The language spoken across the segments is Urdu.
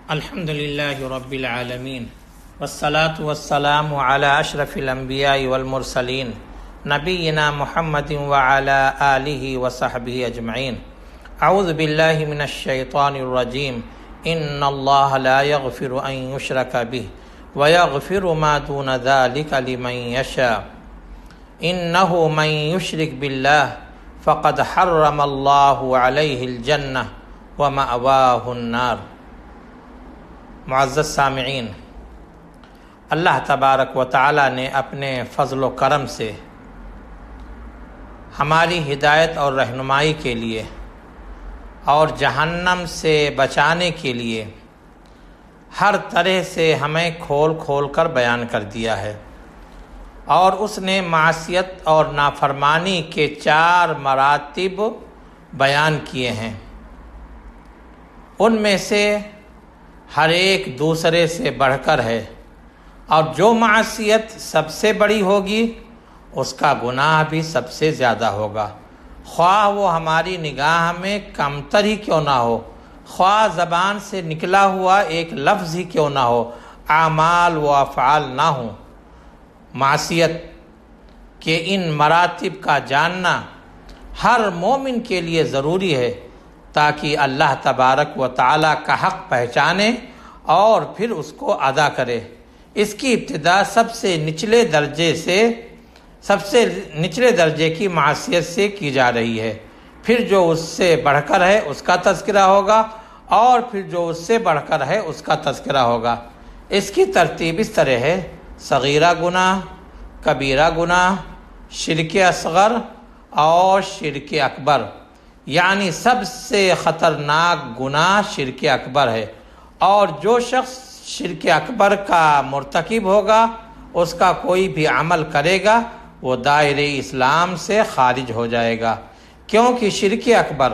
الحمد للہ رب العالمین والصلاة والسلام علی اشرف الانبیاء والمرسلین نبینا محمد وعلی آلہ وصحبہ اجمعین۔ اعوذ باللہ من الشیطان الرجیم۔ ان اللہ لا یغفر ان یشرک بہ ویغفر ما دون ذلک لمن یشاء انہ من یشرک باللہ فقد حرم اللہ علیہ الجنہ ومأواہ النار۔ معزز سامعین، اللہ تبارک و تعالی نے اپنے فضل و کرم سے ہماری ہدایت اور رہنمائی کے لیے اور جہنم سے بچانے کے لیے ہر طرح سے ہمیں کھول کھول کر بیان کر دیا ہے، اور اس نے معصیت اور نافرمانی کے 4 مراتب بیان کیے ہیں۔ ان میں سے ہر ایک دوسرے سے بڑھ کر ہے، اور جو معصیت سب سے بڑی ہوگی اس کا گناہ بھی سب سے زیادہ ہوگا، خواہ وہ ہماری نگاہ میں کمتر ہی کیوں نہ ہو، خواہ زبان سے نکلا ہوا ایک لفظ ہی کیوں نہ ہو، اعمال و افعال نہ ہوں۔ معصیت کے ان مراتب کا جاننا ہر مومن کے لیے ضروری ہے، تاکہ اللہ تبارک و تعالی کا حق پہچانے اور پھر اس کو ادا کرے۔ اس کی ابتدا سب سے نچلے درجے کی معصیت سے کی جا رہی ہے، پھر جو اس سے بڑھ کر ہے اس کا تذکرہ ہوگا، اور پھر جو اس سے بڑھ کر ہے اس کا تذکرہ ہوگا۔ اس کی ترتیب اس طرح ہے: صغیرہ گناہ، کبیرہ گناہ، شرک اصغر اور شرک اکبر۔ یعنی سب سے خطرناک گناہ شرک اکبر ہے، اور جو شخص شرک اکبر کا مرتکب ہوگا، اس کا کوئی بھی عمل کرے گا، وہ دائرہ اسلام سے خارج ہو جائے گا، کیونکہ شرک اکبر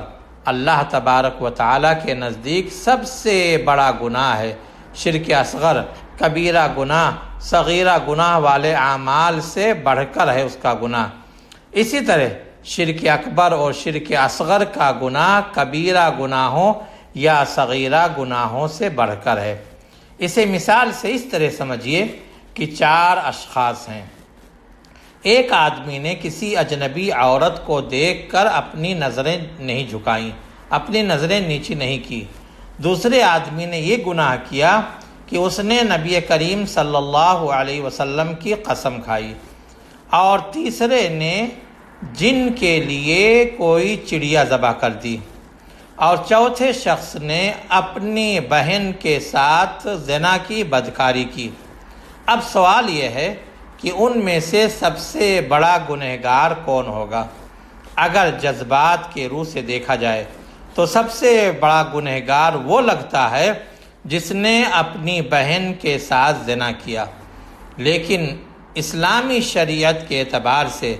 اللہ تبارک و تعالیٰ کے نزدیک سب سے بڑا گناہ ہے۔ شرک اصغر کبیرہ گناہ صغیرہ گناہ والے اعمال سے بڑھ کر ہے اس کا گناہ۔ اسی طرح شرک اکبر اور شرک اصغر کا گناہ کبیرہ گناہوں یا صغیرہ گناہوں سے بڑھ کر ہے۔ اسے مثال سے اس طرح سمجھیے کہ 4 اشخاص ہیں۔ ایک آدمی نے کسی اجنبی عورت کو دیکھ کر اپنی نظریں نہیں جھکائیں، اپنی نظریں نیچی نہیں کی۔ دوسرے آدمی نے یہ گناہ کیا کہ اس نے نبی کریم صلی اللہ علیہ وسلم کی قسم کھائی، اور تیسرے نے جن کے لیے کوئی چڑیا ذبح کر دی، اور چوتھے شخص نے اپنی بہن کے ساتھ زنا کی بدکاری کی۔ اب سوال یہ ہے کہ ان میں سے سب سے بڑا گنہگار کون ہوگا؟ اگر جذبات کے روح سے دیکھا جائے تو سب سے بڑا گنہگار وہ لگتا ہے جس نے اپنی بہن کے ساتھ زنا کیا، لیکن اسلامی شریعت کے اعتبار سے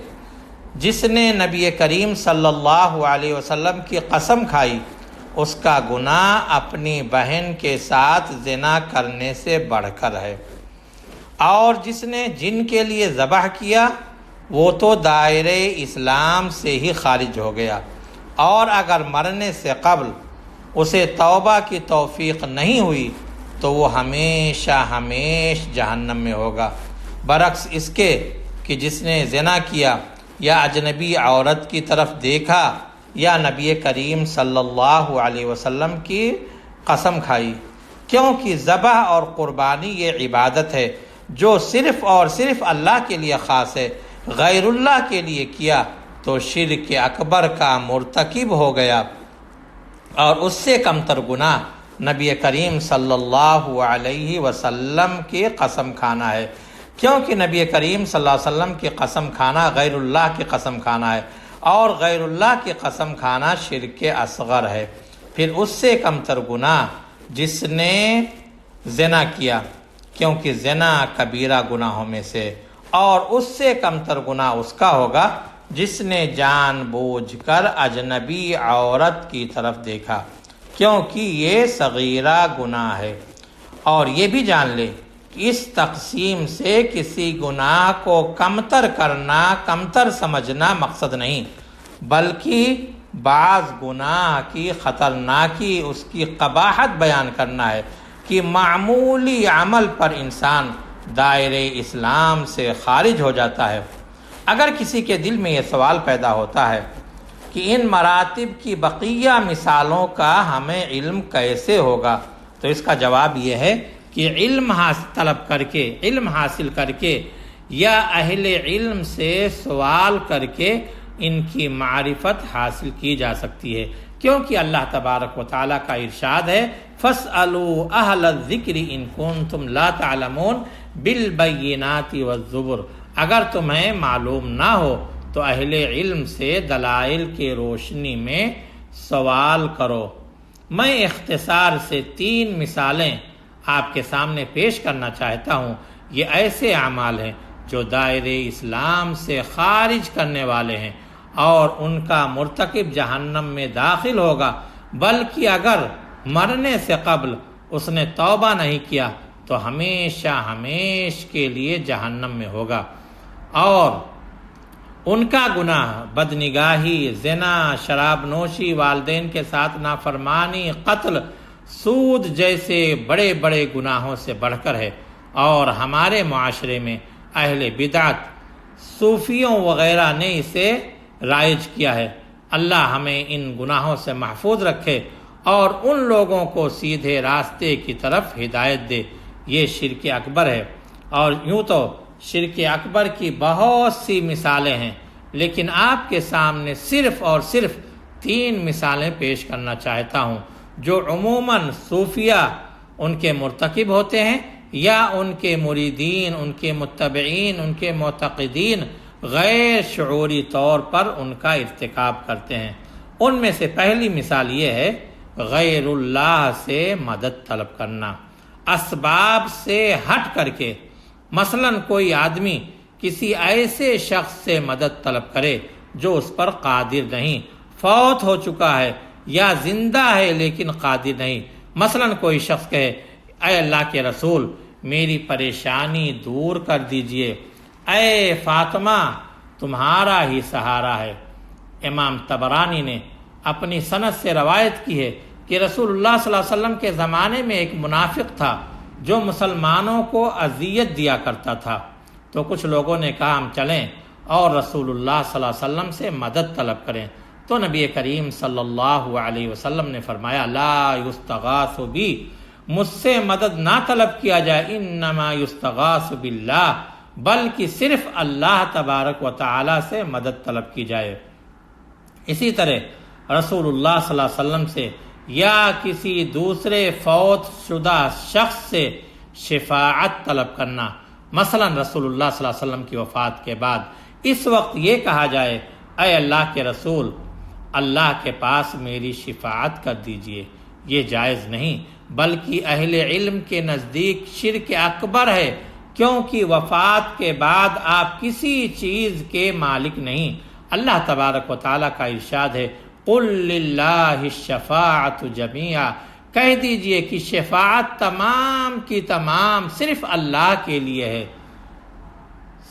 جس نے نبی کریم صلی اللہ علیہ وسلم کی قسم کھائی، اس کا گناہ اپنی بہن کے ساتھ زنا کرنے سے بڑھ کر ہے، اور جس نے جن کے لیے ذبح کیا وہ تو دائرہ اسلام سے ہی خارج ہو گیا، اور اگر مرنے سے قبل اسے توبہ کی توفیق نہیں ہوئی تو وہ ہمیشہ جہنم میں ہوگا، برعکس اس کے کہ جس نے زنا کیا یا اجنبی عورت کی طرف دیکھا یا نبی کریم صلی اللہ علیہ وسلم کی قسم کھائی، کیونکہ ذبح اور قربانی یہ عبادت ہے جو صرف اور صرف اللہ کے لیے خاص ہے۔ غیر اللہ کے لیے کیا تو شرک اکبر کا مرتکب ہو گیا، اور اس سے کمتر گناہ نبی کریم صلی اللہ علیہ وسلم کی قسم کھانا ہے، کیونکہ نبی کریم صلی اللہ علیہ وسلم کی قسم کھانا غیر اللہ کی قسم کھانا ہے، اور غیر اللہ کی قسم کھانا شرک اصغر ہے۔ پھر اس سے کمتر گناہ جس نے زنا کیا، کیونکہ زنا کبیرہ گناہوں میں سے، اور اس سے کمتر گناہ اس کا ہوگا جس نے جان بوجھ کر اجنبی عورت کی طرف دیکھا، کیونکہ یہ صغیرہ گناہ ہے۔ اور یہ بھی جان لے کہ اس تقسیم سے کسی گناہ کو کمتر کرنا، کمتر سمجھنا مقصد نہیں، بلکہ بعض گناہ کی خطرناکی، اس کی قباحت بیان کرنا ہے۔ کہ معمولی عمل پر انسان دائرے اسلام سے خارج ہو جاتا ہے۔ اگر کسی کے دل میں یہ سوال پیدا ہوتا ہے کہ ان مراتب کی بقیہ مثالوں کا ہمیں علم کیسے ہوگا، تو اس کا جواب یہ ہے کہ علم حاصل کر کے یا اہل علم سے سوال کر کے ان کی معرفت حاصل کی جا سکتی ہے، کیونکہ اللہ تبارک و تعالیٰ کا ارشاد ہے فَاسْأَلُوا أَهْلَ الذِّكْرِ إِن كُنتُمْ لَا تَعْلَمُونَ بِالْبَيِّنَاتِ وَالزُّبُرِ۔ اگر تمہیں معلوم نہ ہو تو اہل علم سے دلائل کی روشنی میں سوال کرو۔ میں اختصار سے 3 مثالیں آپ کے سامنے پیش کرنا چاہتا ہوں۔ یہ ایسے اعمال ہیں جو دائرے اسلام سے خارج کرنے والے ہیں اور ان کا مرتکب جہنم میں داخل ہوگا، بلکہ اگر مرنے سے قبل اس نے توبہ نہیں کیا تو ہمیشہ کے لیے جہنم میں ہوگا۔ اور ان کا گناہ بدنگاہی، زنا، شراب نوشی، والدین کے ساتھ نافرمانی، قتل، سود جیسے بڑے بڑے گناہوں سے بڑھ کر ہے۔ اور ہمارے معاشرے میں اہل بدعت، صوفیوں وغیرہ نے اسے رائج کیا ہے۔ اللہ ہمیں ان گناہوں سے محفوظ رکھے اور ان لوگوں کو سیدھے راستے کی طرف ہدایت دے۔ یہ شرک اکبر ہے، اور یوں تو شرک اکبر کی بہت سی مثالیں ہیں، لیکن آپ کے سامنے صرف اور صرف 3 مثالیں پیش کرنا چاہتا ہوں جو عموماً صوفیہ ان کے مرتکب ہوتے ہیں یا ان کے مریدین، ان کے متبعین، ان کے معتقدین غیر شعوری طور پر ان کا ارتکاب کرتے ہیں۔ ان میں سے پہلی مثال یہ ہے غیر اللہ سے مدد طلب کرنا، اسباب سے ہٹ کر کے۔ مثلاً کوئی آدمی کسی ایسے شخص سے مدد طلب کرے جو اس پر قادر نہیں، فوت ہو چکا ہے یا زندہ ہے لیکن قادر نہیں۔ مثلاً کوئی شخص کہے اے اللہ کے رسول میری پریشانی دور کر دیجئے، اے فاطمہ تمہارا ہی سہارا ہے۔ امام طبرانی نے اپنی سند سے روایت کی ہے کہ رسول اللہ صلی اللہ علیہ وسلم کے زمانے میں ایک منافق تھا جو مسلمانوں کو اذیت دیا کرتا تھا۔ تو کچھ لوگوں نے کہا ہم چلیں اور رسول اللہ صلی اللہ علیہ وسلم سے مدد طلب کریں۔ تو نبی کریم صلی اللہ علیہ وسلم نے فرمایا لا یستغاث بی، مجھ سے مدد نہ طلب کیا جائے، انما یستغاث باللہ، بلکہ صرف اللہ تبارک و تعالی سے مدد طلب کی جائے۔ اسی طرح رسول اللہ صلی اللہ علیہ وسلم سے یا کسی دوسرے فوت شدہ شخص سے شفاعت طلب کرنا۔ مثلا رسول اللہ صلی اللہ علیہ وسلم کی وفات کے بعد اس وقت یہ کہا جائے اے اللہ کے رسول اللہ کے پاس میری شفاعت کر دیجئے، یہ جائز نہیں، بلکہ اہل علم کے نزدیک شرک اکبر ہے، کیونکہ وفات کے بعد آپ کسی چیز کے مالک نہیں۔ اللہ تبارک و تعالیٰ کا ارشاد ہے قل للہ الشفاعۃ جمیعا، کہہ دیجئے کہ شفاعت تمام کی تمام صرف اللہ کے لیے ہے،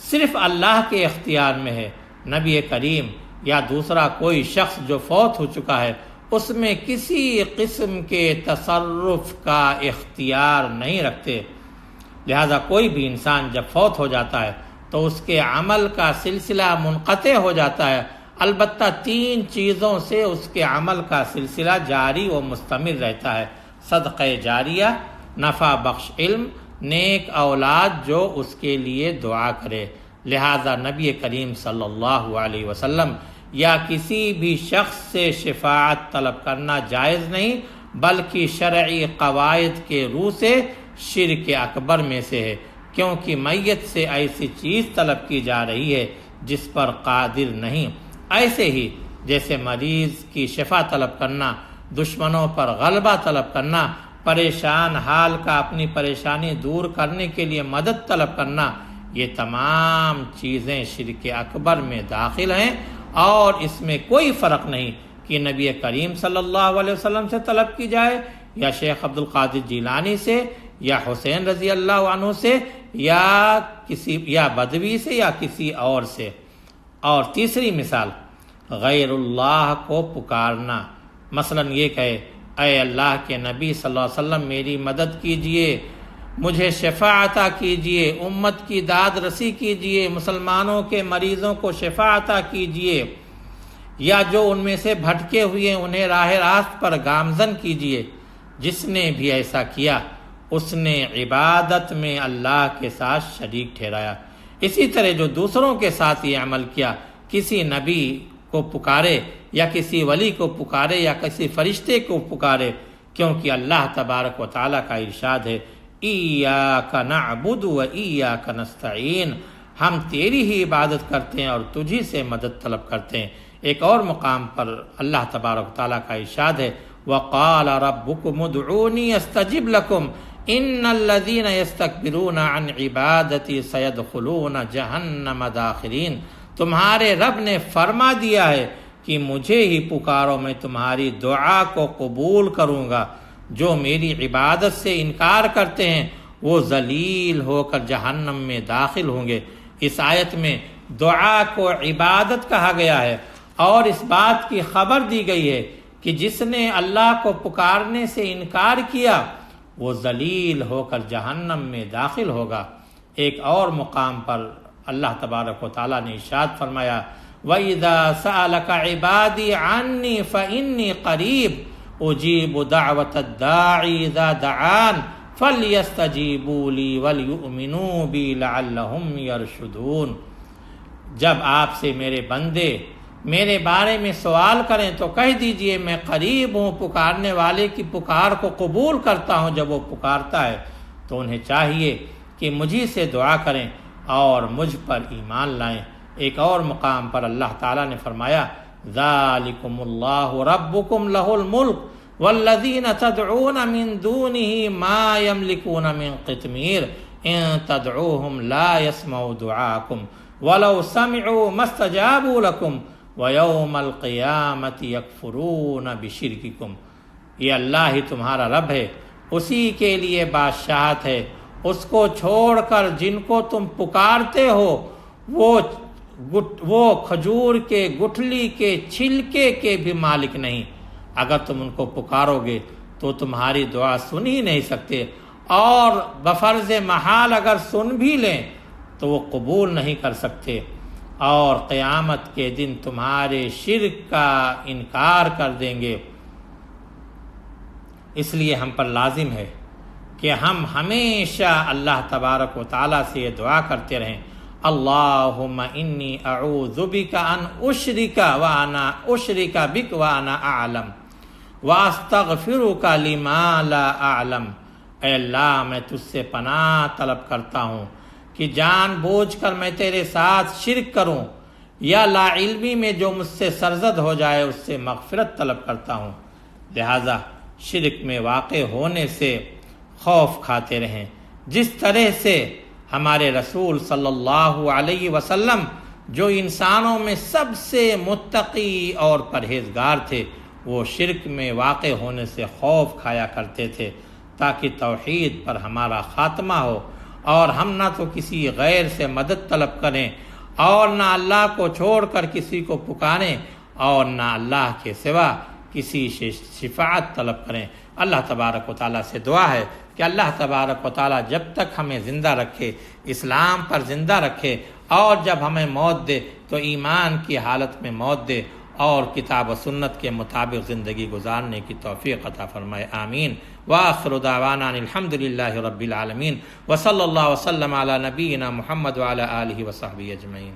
صرف اللہ کے اختیار میں ہے۔ نبی کریم یا دوسرا کوئی شخص جو فوت ہو چکا ہے اس میں کسی قسم کے تصرف کا اختیار نہیں رکھتے، لہذا کوئی بھی انسان جب فوت ہو جاتا ہے تو اس کے عمل کا سلسلہ منقطع ہو جاتا ہے، البتہ 3 چیزوں سے اس کے عمل کا سلسلہ جاری و مستمر رہتا ہے: صدقہ جاریہ، نفع بخش علم، نیک اولاد جو اس کے لیے دعا کرے۔ لہذا نبی کریم صلی اللہ علیہ وسلم یا کسی بھی شخص سے شفاعت طلب کرنا جائز نہیں، بلکہ شرعی قواعد کے روح سے شرک اکبر میں سے ہے، کیونکہ میت سے ایسی چیز طلب کی جا رہی ہے جس پر قادر نہیں۔ ایسے ہی جیسے مریض کی شفا طلب کرنا، دشمنوں پر غلبہ طلب کرنا، پریشان حال کا اپنی پریشانی دور کرنے کے لیے مدد طلب کرنا، یہ تمام چیزیں شرک اکبر میں داخل ہیں، اور اس میں کوئی فرق نہیں کہ نبی کریم صلی اللہ علیہ وسلم سے طلب کی جائے یا شیخ عبد القادر جیلانی سے یا حسین رضی اللہ عنہ سے یا بدوی سے یا کسی اور سے۔ اور تیسری مثال غیر اللہ کو پکارنا، مثلا یہ کہے اے اللہ کے نبی صلی اللہ علیہ وسلم میری مدد کیجئے، مجھے شفا عطا کیجئے، امت کی داد رسی کیجئے، مسلمانوں کے مریضوں کو شفا عطا کیجئے، یا جو ان میں سے بھٹکے ہوئے انہیں راہ راست پر گامزن کیجئے۔ جس نے بھی ایسا کیا اس نے عبادت میں اللہ کے ساتھ شریک ٹھہرایا۔ اسی طرح جو دوسروں کے ساتھ یہ عمل کیا، کسی نبی کو پکارے یا کسی ولی کو پکارے یا کسی فرشتے کو پکارے، کیونکہ اللہ تبارک و تعالیٰ کا ارشاد ہے ایاک نعبد و ایاک نستعین، ہم تیری ہی عبادت کرتے ہیں اور تجھی سے مدد طلب کرتے ہیں۔ ایک اور مقام پر اللہ تبارک و تعالیٰ کا ارشاد ہے وقال ربکم ادعونی استجب لکم ان الذین یستکبرون عن عبادتی سیدخلون جہنم داخرین، تمہارے رب نے فرما دیا ہے کہ مجھے ہی پکارو، میں تمہاری دعا کو قبول کروں گا۔ جو میری عبادت سے انکار کرتے ہیں وہ ذلیل ہو کر جہنم میں داخل ہوں گے۔ اس آیت میں دعا کو عبادت کہا گیا ہے اور اس بات کی خبر دی گئی ہے کہ جس نے اللہ کو پکارنے سے انکار کیا وہ ذلیل ہو کر جہنم میں داخل ہوگا۔ ایک اور مقام پر اللہ تبارک و تعالیٰ نے ارشاد فرمایا وَإِذَا سَأَلَكَ عِبَادِي عَنِّي فَإِنِّي قَرِيبٌ أُجِيبُ دَعْوَةَ الدَّاعِ إِذَا دَعَانِ فَلْيَسْتَجِيبُوا لِي وَلْيُؤْمِنُوا بِي لَعَلَّهُمْ يَرْشُدُونَ۔ جب آپ سے میرے بندے میرے بارے میں سوال کریں تو کہہ دیجئے میں قریب ہوں، پکارنے والے کی پکار کو قبول کرتا ہوں۔ جب وہ پکارتا ہے تو انہیں چاہیے کہ مجھی سے دعا کریں اور مجھ پر ایمان لائیں۔ ایک اور مقام پر اللہ تعالیٰ نے فرمایا ذالکم اللہ ربکم لہ الملک والذین تدعون من دونہ ما یملکون من قطمیر ان تدعوہم لا يسمعوا دعاکم ولو سمعوا ما استجابوا لکم وَيَوْمَ الْقِيَامَةِ يَكْفُرُونَ بِشِرْكِكُمْ۔ یہ اللہ ہی تمہارا رب ہے، اسی کے لیے بادشاہت ہے، اس کو چھوڑ کر جن کو تم پکارتے ہو وہ کھجور کے گٹھلی کے چھلکے کے بھی مالک نہیں۔ اگر تم ان کو پکارو گے تو تمہاری دعا سن ہی نہیں سکتے، اور بفرض محال اگر سن بھی لیں تو وہ قبول نہیں کر سکتے، اور قیامت کے دن تمہارے شرک کا انکار کر دیں گے۔ اس لیے ہم پر لازم ہے کہ ہم ہمیشہ اللہ تبارک و تعالیٰ سے یہ دعا کرتے رہیں اللہم انی اعوذ بک ان اشرک بک وانا اعلم واستغفرک لما لا اعلم۔ اے اللہ میں تجھ سے پناہ طلب کرتا ہوں کہ جان بوجھ کر میں تیرے ساتھ شرک کروں یا لا علمی میں جو مجھ سے سرزد ہو جائے اس سے مغفرت طلب کرتا ہوں۔ لہذا شرک میں واقع ہونے سے خوف کھاتے رہیں، جس طرح سے ہمارے رسول صلی اللہ علیہ وسلم جو انسانوں میں سب سے متقی اور پرہیزگار تھے، وہ شرک میں واقع ہونے سے خوف کھایا کرتے تھے تاکہ توحید پر ہمارا خاتمہ ہو، اور ہم نہ تو کسی غیر سے مدد طلب کریں اور نہ اللہ کو چھوڑ کر کسی کو پکاریں اور نہ اللہ کے سوا کسی سے شفاعت طلب کریں۔ اللہ تبارک و تعالیٰ سے دعا ہے کہ اللہ تبارک و تعالیٰ جب تک ہمیں زندہ رکھے اسلام پر زندہ رکھے، اور جب ہمیں موت دے تو ایمان کی حالت میں موت دے اور کتاب و سنت کے مطابق زندگی گزارنے کی توفیق عطا فرمائے، آمین۔ وآخر دعوانا الحمد للہ رب العالمین، وصلی اللہ وسلم علی نبینا محمد وعلی آلہ وصحبہ اجمعین۔